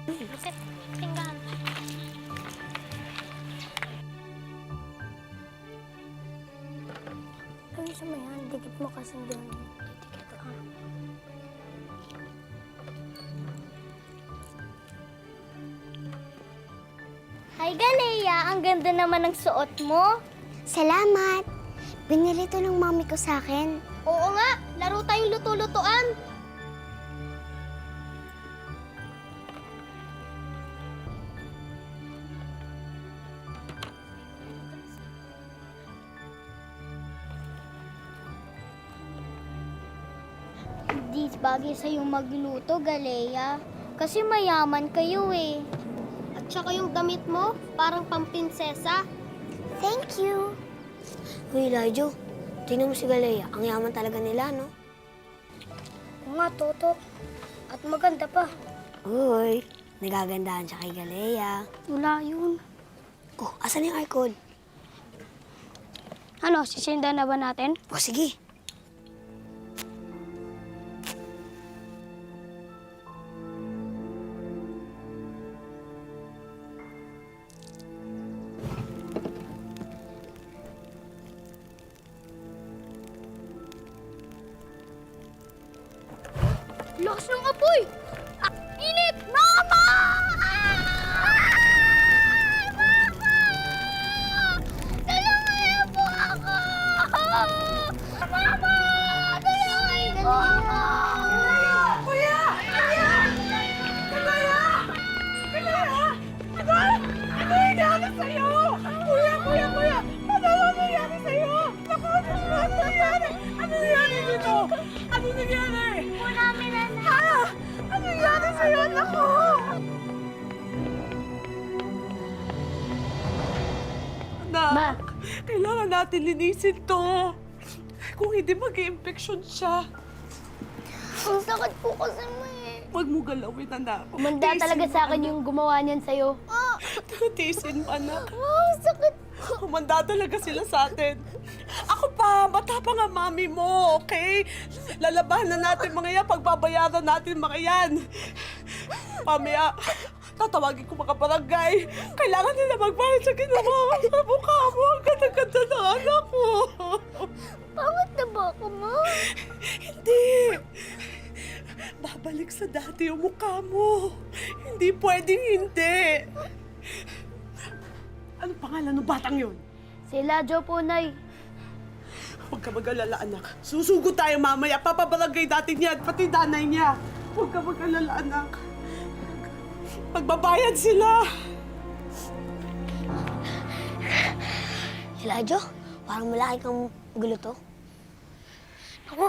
Buset, tingnan. Ay, sa mayan, dikit mo kasi doon. Dikit ka. Hi, Galea! Ang ganda naman ng suot mo. Salamat! Binili to ng mami ko sa akin. Oo nga, laro tayong luto-lutuan. Hindi bagay sa'yo magluto, Galea. Kasi mayaman kayo eh. At saka yung damit mo, parang pamprinsesa. Thank you! Uy, Lajo, tingnan mo si Galea. Ang yaman talaga nila, no? Oo nga, Toto. At maganda pa. Uy, nagagandahan siya kay Galea. Wala yun. Oh, asan yung R-code? Ano, sisindan na ba natin? Oh, sige. Lakas ng apoy! Ah, init! Mama! Mama! Tulungan po ako! Mama! Tulungan po ako! Kuya! Kuya! Kuya! Kuya! Ano nangyari sa'yo? Kuya! Kuya! Ano nangyari sa'yo? Naku, ano nangyari? Ano nangyari dito? Ano nangyari? Po namin, anak. Ha? Ano nangyari sa'yo, anak ko? Anak, kailangan natin linisin to. Kung hindi, mag-i-infection siya. Ang sakit po kasi mo eh. Huwag mo galawin, anak. Umanda talaga sa akin yung gumawa niyan sa'yo. Tiisin mo, anak. Oh, sakit. Humanda talaga sila sa atin. Ako pa, matapang ang mami mo, okay? Lalabahan na natin mga yan, pagbabayaran natin mga yan. Mamaya, tatawagin ko mga barangay. Kailangan nila magbayad sa ginawa ko sa mukha mo. Ang ganda-ganda ng anak ko. Pangit na ba ako, Ma? Hindi. Babalik sa dati yung mukha mo. Hindi pwedeng hindi. Anong pangalan ng batang yun? Sila, Jo po, Nay. Huwag ka mag-alala, anak. Susugo tayo mamaya. Papabarangay natin yan, pati nanay niya. Huwag ka mag-alala, anak. Magbabayad sila. Lajo, parang malaki kang gulo to. Ako,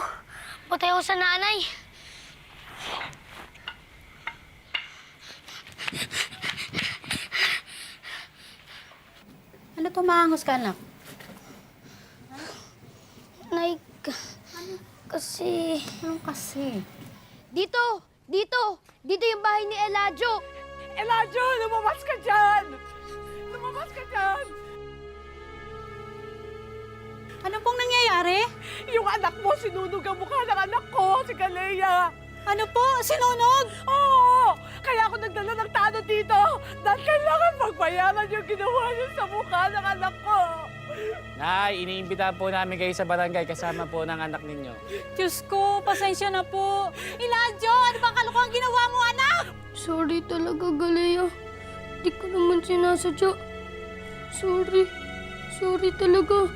patay ako sa nanay. Ano to, maangos ka, anak? Nay, kasi... Anong kasi? Dito! Dito! Dito yung bahay ni Eladio! Eladio, lumabas ka dyan! Lumabas ka dyan! Ano pong nangyayari? Yung anak mo, sinunog ang mukha ng anak ko, si Galea. Ano po? Sinunog? Oo! Kaya ako nagdala ng tanod dito dahil kailangan magbayaran yung ginawa niyo sa mukha ng anak ko. Nay, iniimbitahan po namin kayo sa barangay kasama po ng anak ninyo. Diyos ko, pasensya na po. Eladio, ano bang kalukuhan ginawa mo, anak? Sorry talaga, Galea. Di ko naman sinasadya. Sorry. Sorry talaga.